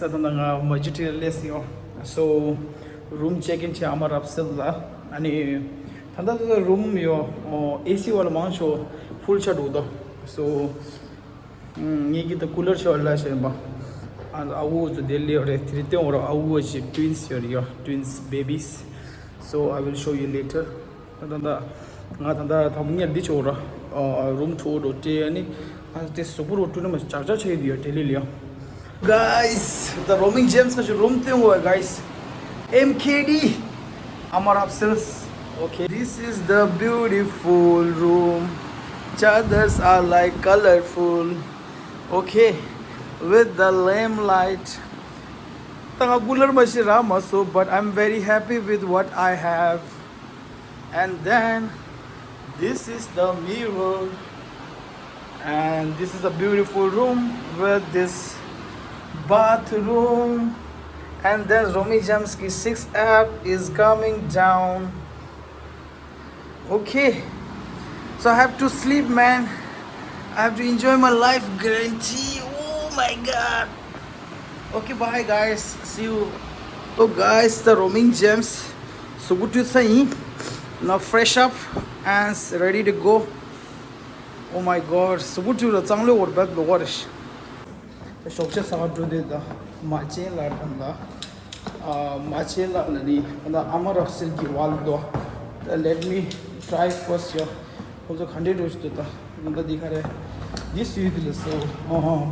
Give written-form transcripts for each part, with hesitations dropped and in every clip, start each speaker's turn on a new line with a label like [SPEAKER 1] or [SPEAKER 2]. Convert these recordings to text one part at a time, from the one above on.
[SPEAKER 1] tadanga vegetarian yo. So room check-in che amar apsella ani tanda room yo AC wala mancho full chat udo. So yegi the cooler cholla sheba. And awu to Delhi or three or awu twins your twins babies. So I will show you later. Tanda tanda thamnya dichora room tour rote ani this super rote na mas charger chahi diyo Delhi liya. Guys, the roaming gems का जो room थे वो है guys MKT Amar Upsells. Okay, this is the beautiful room. Chadars are like colorful. Okay, with the lamplight. Tanga cooler mashi rama so, but I'm very happy with what I have. And then this is the mirror, and this is a beautiful room with this bathroom. And then Romy Jamski 6 app is coming down. Okay, so I have to sleep, man. I have to enjoy my life, guarantee. Oh my god. Okay, bye guys, see you. So guys, the roaming gems so good to see. Now fresh up and ready to go. Oh my god, so good to the changle or bad the waterish. The structure sound to the mache la tanda mache la nadi and the Amar of silky wall do. Let me try first here. Also 100 rows to the number dikha this is so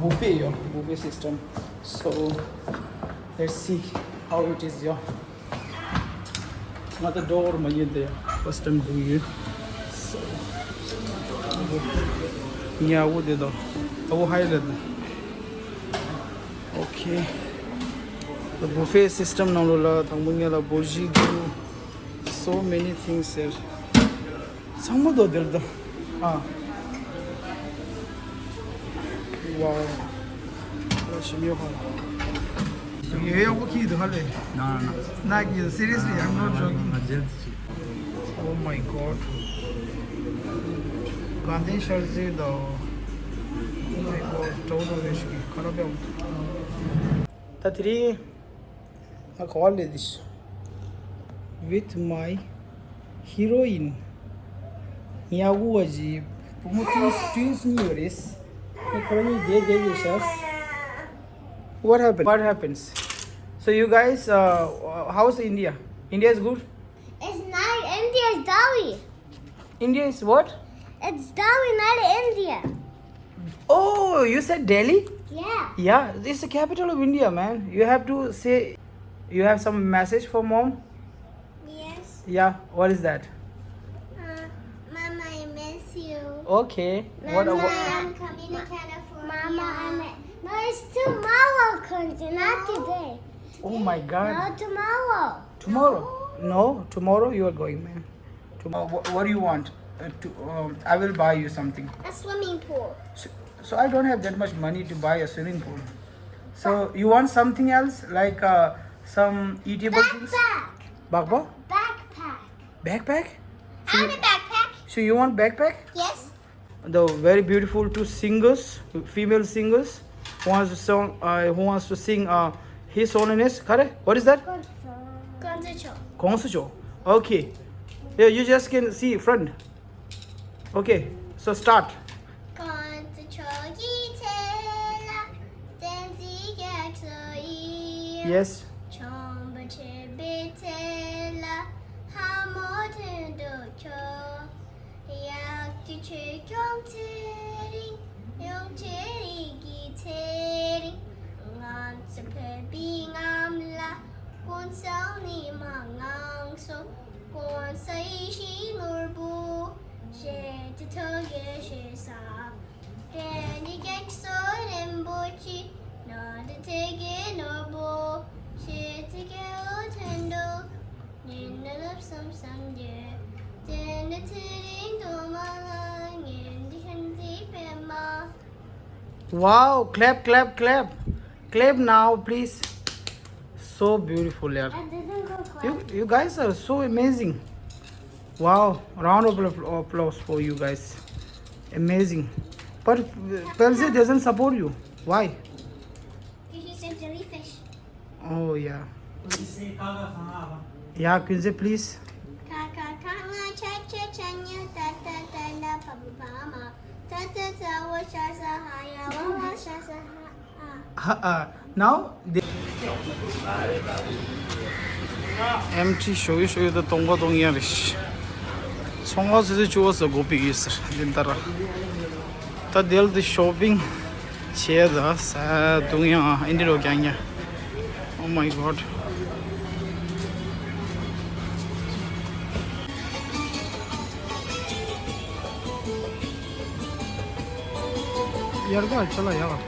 [SPEAKER 1] buffet system. So let's see how it is here. Not the door there. First time doing it. So yeah, what did the highlight. Okay, the buffet system now la thangbunya boji do so many things here. Some do there the wow. Yeah, okay, the holiday. No. Seriously, I'm not joking. Oh my god. Gandhi Sharzi the oh my god, total issue. Karabe. The three I call this with my heroine. Yawu Aji promoting twins news. What happened? What happens? So you guys, how's India? India is good?
[SPEAKER 2] It's not India, it's Delhi.
[SPEAKER 1] India is what?
[SPEAKER 2] It's Delhi, not India.
[SPEAKER 1] Oh, you said Delhi?
[SPEAKER 2] Yeah.
[SPEAKER 1] Yeah, it's the capital of India, man. You have to say, you have some message for mom?
[SPEAKER 2] Yes.
[SPEAKER 1] Yeah, what is that?
[SPEAKER 2] Mama, I miss you.
[SPEAKER 1] Okay.
[SPEAKER 2] Mama, I'm coming to California. Mama, no, it's tomorrow, Kunji, not today.
[SPEAKER 1] Oh my god.
[SPEAKER 2] No, tomorrow.
[SPEAKER 1] Tomorrow? No, tomorrow you are going, man. Tomorrow. What do you want? I will buy you something.
[SPEAKER 2] A swimming pool.
[SPEAKER 1] So I don't have that much money to buy a swimming pool. So you want something else like some eatable things?
[SPEAKER 2] Backpack.
[SPEAKER 1] Backpack?
[SPEAKER 2] Backpack.
[SPEAKER 1] Backpack?
[SPEAKER 2] I have a backpack.
[SPEAKER 1] So you want backpack?
[SPEAKER 2] Yes.
[SPEAKER 1] The very beautiful two singers, female singers, who wants to sing his holiness. Correct? What is that? Konsucho. Okay. Yeah, you just can see front. Okay. So start. Yes. Wow, clap, clap, clap. Clap now, please. So beautiful, yaar. You guys are so amazing. Wow, round of applause for you guys. Amazing. But Percy doesn't support you. Why?
[SPEAKER 2] He's a jellyfish.
[SPEAKER 1] Oh yeah. Yeah, Kunze, please.
[SPEAKER 2] Kaka kanga cha cha chanya ta ta ta la pa pa ma ta ta ta wa sha sa ha ya wa sha sa ha.
[SPEAKER 1] Now they MT show you the Tonga Dongiarish. Songas is chose a gopi is Dintara. The deal the shopping chair the Tungia Indido Ganga. Oh my god. Yarga chala yaar.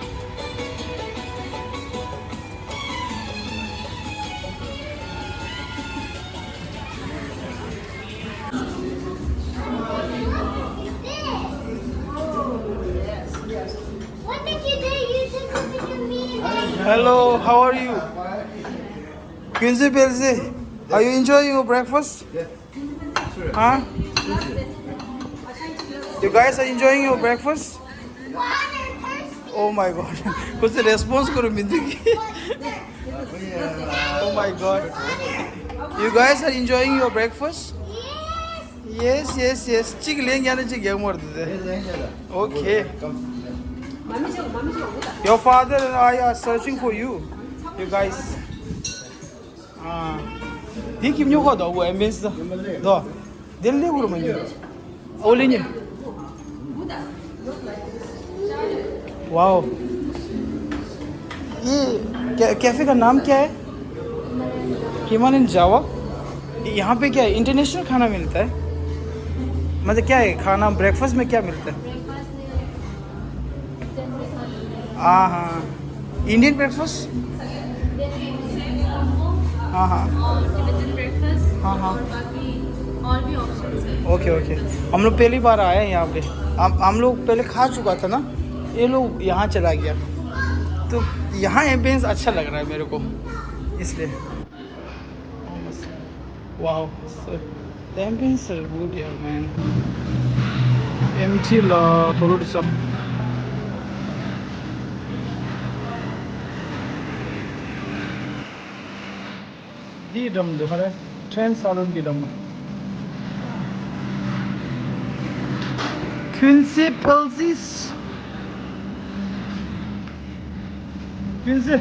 [SPEAKER 2] What did you do? You took a picture of me and
[SPEAKER 1] Hello, how are you? Kunze Belze, are you enjoying your breakfast?
[SPEAKER 3] Yeah. Sure.
[SPEAKER 1] Huh? You guys are enjoying your breakfast?
[SPEAKER 2] water thirsty.
[SPEAKER 1] Oh my god. Kuch response karo mindegi. Oh my god. You guys are enjoying your breakfast? Yes. Chik leng yana chik yang mor de. Okay. Your father and I are searching for you. You guys. Di kim nyo ko do wo ms do. Do. Del le guru manju. Olini. Wow ये cafe का नाम क्या है Himalayan जावा यहाँ पे क्या है international खाना मिलता है मतलब क्या है खाना ब्रेकफास्ट में क्या मिलता है हाँ इंडियन ब्रेकफास्ट हाँ ओके हम लोग पहली बार आए हैं यहाँ पे हम लोग पहले खा चुका था ना ये लोग यहाँ चला गया तो यहाँ एम्बियंस अच्छा लग रहा है मेरे को इसलिए wow the ambience are good यार मैन एमटी ला थोड़ी सब दी दम दो हरे ट्रेन सालन की दम Kunze Pelzis Kunze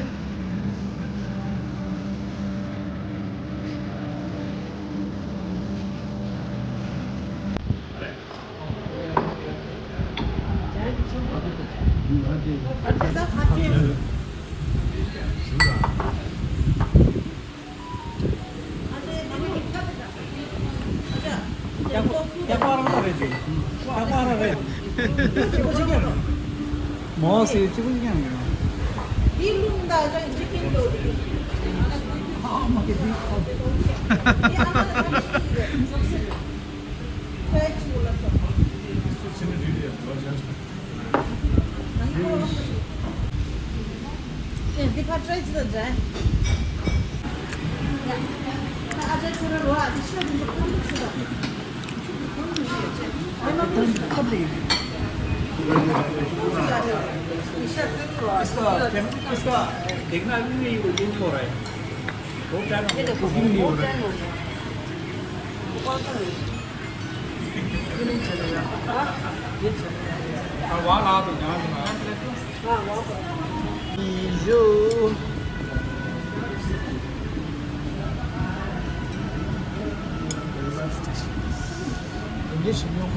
[SPEAKER 1] 뭐 씨, 찍은 게 아니라.
[SPEAKER 4] 이룬다 저기 치킨도.
[SPEAKER 1] 아, 막 이렇게
[SPEAKER 4] 디파 트레이스도 돼. 아재 그걸 와, 시험 좀 컴퓨터.
[SPEAKER 3] इसका देखना अभी भी यूज हो रहा है बहुत टाइम कुकिंग नहीं हो रहा है वहाँ ला तो यहाँ
[SPEAKER 1] English meu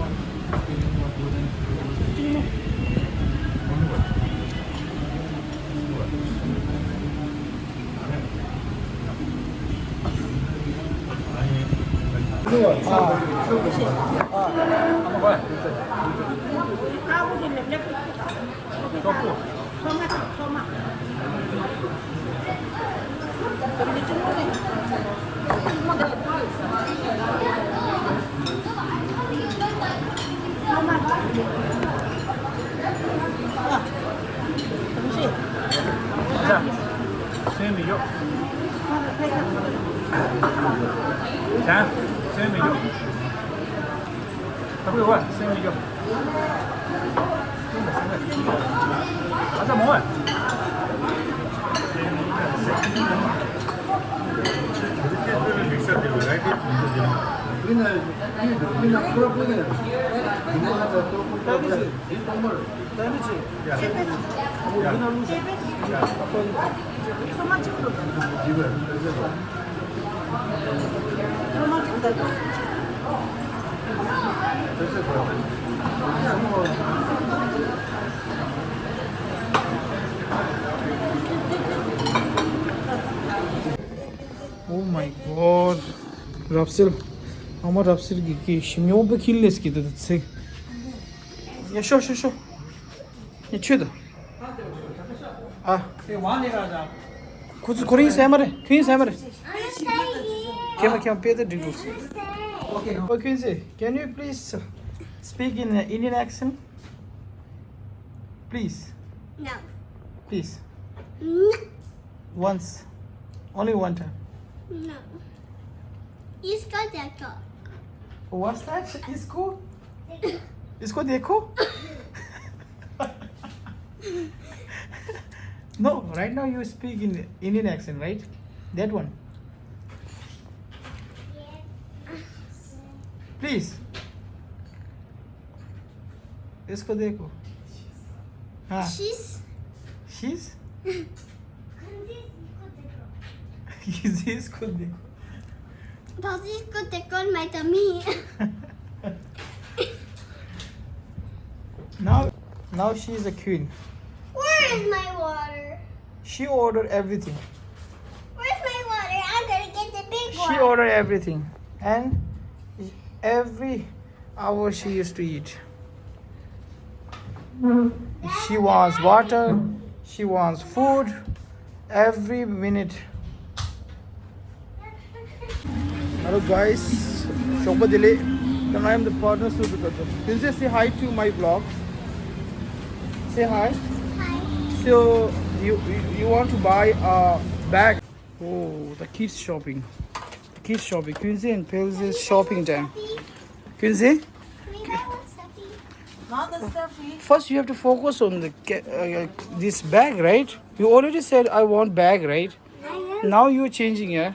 [SPEAKER 3] 생미죠? 자, 생미죠? 잡고 와, 생미죠? 가자, 먹어.
[SPEAKER 1] Oh my god. Rapsil. Ama Rapsil ki şimdi be killes ki dedi sen. Ya şu. Ya çıdı. Ah. Kutu Korean samare. Korean samare. Kim pay the details. Okay. Quincy, can you please speak in Indian accent? Please.
[SPEAKER 2] No.
[SPEAKER 1] Please.
[SPEAKER 2] No.
[SPEAKER 1] Once. Only one time.
[SPEAKER 2] No. इसको देखो.
[SPEAKER 1] What's that? Isko? Isko dekho? No, right now you speak in Indian accent, right? That one. Please. Isko dekho. हाँ. She's? इसको देखो.
[SPEAKER 2] बस इसको देखो my tummy.
[SPEAKER 1] Now she is a queen.
[SPEAKER 2] Where is my water?
[SPEAKER 1] She ordered everything.
[SPEAKER 2] Where's my water? I'm gonna get the big one.
[SPEAKER 1] She ordered everything, and every hour she used to eat. She wants water. She wants food. Every minute. Hello guys, Shobha Dile. And I am the partner Subhatato. Can you say hi to my vlog? Say hi.
[SPEAKER 2] Hi.
[SPEAKER 1] So you want to buy a bag? Oh, the kids shopping. Quincy and Pills shopping time. Quincy,
[SPEAKER 2] Can we buy one stuffy?
[SPEAKER 4] Not the stuffy.
[SPEAKER 1] first you have to focus on the this bag, right? You already said I want bag, right?
[SPEAKER 2] I am.
[SPEAKER 1] Now you're changing, yeah?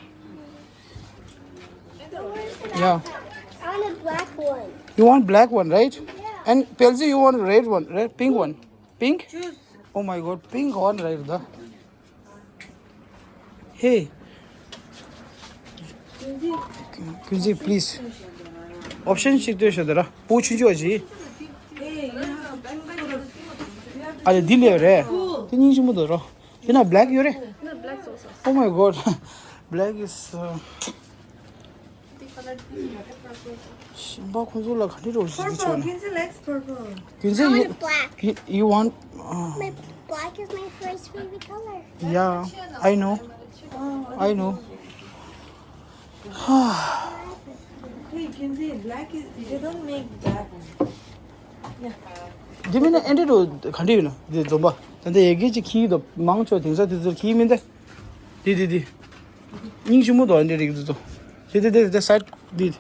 [SPEAKER 1] Yeah.
[SPEAKER 2] I want a black one.
[SPEAKER 1] You want black one, right?
[SPEAKER 2] Yeah.
[SPEAKER 1] And Pelzi, you want red one, right? Pink one. Pink?
[SPEAKER 4] Choose.
[SPEAKER 1] Oh my god, pink one right there. Hey, Quincy, please. Option çıktı şurada. Bu üçüncü acı.
[SPEAKER 4] Hey, you have to
[SPEAKER 1] 아니 딜레요래. 딘인지 뭐더라. 얘나 black 요래.
[SPEAKER 2] No, black's also.
[SPEAKER 1] Oh my god. Black is 신바 콘솔라 가리로 오시지
[SPEAKER 4] purple.
[SPEAKER 1] 전.
[SPEAKER 4] Quincy likes purple.
[SPEAKER 1] Quincy,
[SPEAKER 2] I want black.
[SPEAKER 1] you want
[SPEAKER 2] My black is my first favorite color.
[SPEAKER 1] yeah, I know. I know.
[SPEAKER 4] Hey, Quincy, black is. They don't make black.
[SPEAKER 1] 디미는 엔데로 간디유나. 디 좀봐. 근데 얘기지 키도 망쳐 등사들 키인데. 디디디. 닝지모도 안 되리 그도. 디디디 사이드 디.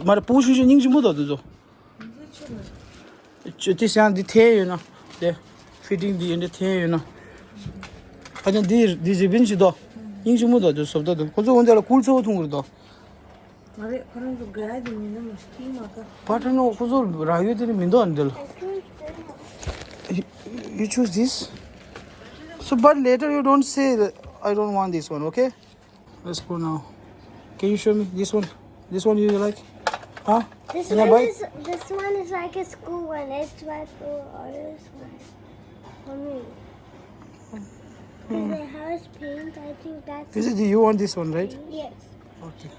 [SPEAKER 1] मारे पूछ जो निंग जुमो दो जो चुती से आंधी थे you ना दे fitting दी इंडे थे यू ना अजन दी जिबिन ची दो निंग जुमो दो जो सब दो Kojo onde la kulso thung do
[SPEAKER 4] Mare, karan to gaya di mina mushkil maka.
[SPEAKER 1] patano kozo rayo de mindo andel you choose this so but later you don't say that I don't want this one, okay? Let's go now. Can you show me this one you like? Huh?
[SPEAKER 2] This
[SPEAKER 1] Can I
[SPEAKER 2] one
[SPEAKER 1] buy?
[SPEAKER 2] this one is like a school one. It's right for this one. For me. Because it has paint. I think that's
[SPEAKER 1] Is it you want this one, right?
[SPEAKER 2] yes.
[SPEAKER 1] Okay.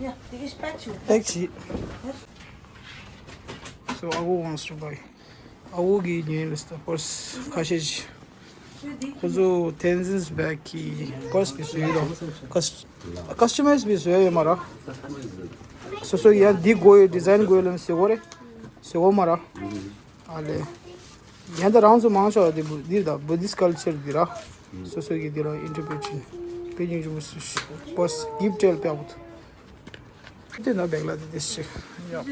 [SPEAKER 4] Yeah, take a spatula.
[SPEAKER 1] Actually, so Awo wants to buy. Awo gi new list purse khashij. Kozo Tenzins bag ki purse bi suyo do. Customize bi suyo mara. So ya di go design go lam se gore. Se go mara. Ale. Yanda round so mancho di da Buddhist culture dira. So gi dira interpretation. Paging jo purse give tell pe out. Ite na bagla di this. Yeah.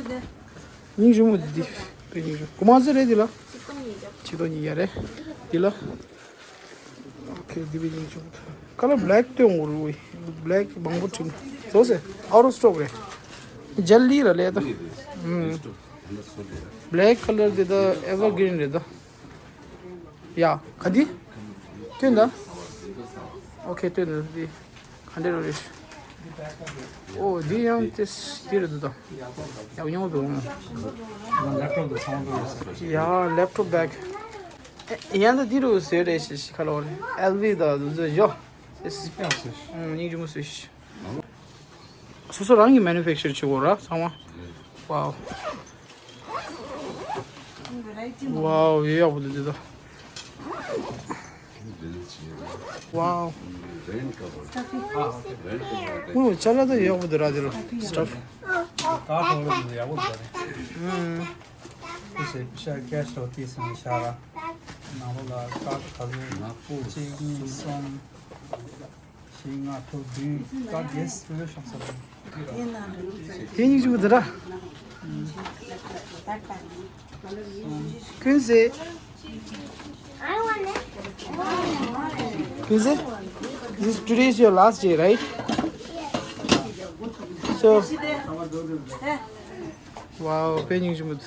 [SPEAKER 1] 닝 좀 어디 빼니 좀. 고만서 래 딜라. 지도니 야래. 딜라. Okay, division 좀. Color black 때 온 거로 black 방법팅. 저세 out of stock 래. Jelly 라 레다. Black color 데다 evergreen 레다. 야, 가디? 된다. 오케이, 된다. 디. 한대로 래. 오, 디양 테스 디르다. 야, 영어도.
[SPEAKER 3] 랩톱도 상황도
[SPEAKER 1] 야, 랩톱 백. 얘한테 뒤로 세레시 칼로리. LV다 저.
[SPEAKER 3] 있어요.
[SPEAKER 1] 니 좀 쓰시. 소소랑이 manufacture 치고라 상마. 와우. 와우, 얘야 보드다. 와우. 잘라도 얘야 보드라들 스타프.
[SPEAKER 3] काट हो रही है यार वो इसे शायद cash होती है इसमें इशारा नावला काट खाने चिंग सम चिंगा तो दी काट यस रिलेशन सब
[SPEAKER 1] 얘니 좀 보드라. 근세
[SPEAKER 2] I want it.
[SPEAKER 1] 근세 today is your last day, right? So wow, painting 좀 보드.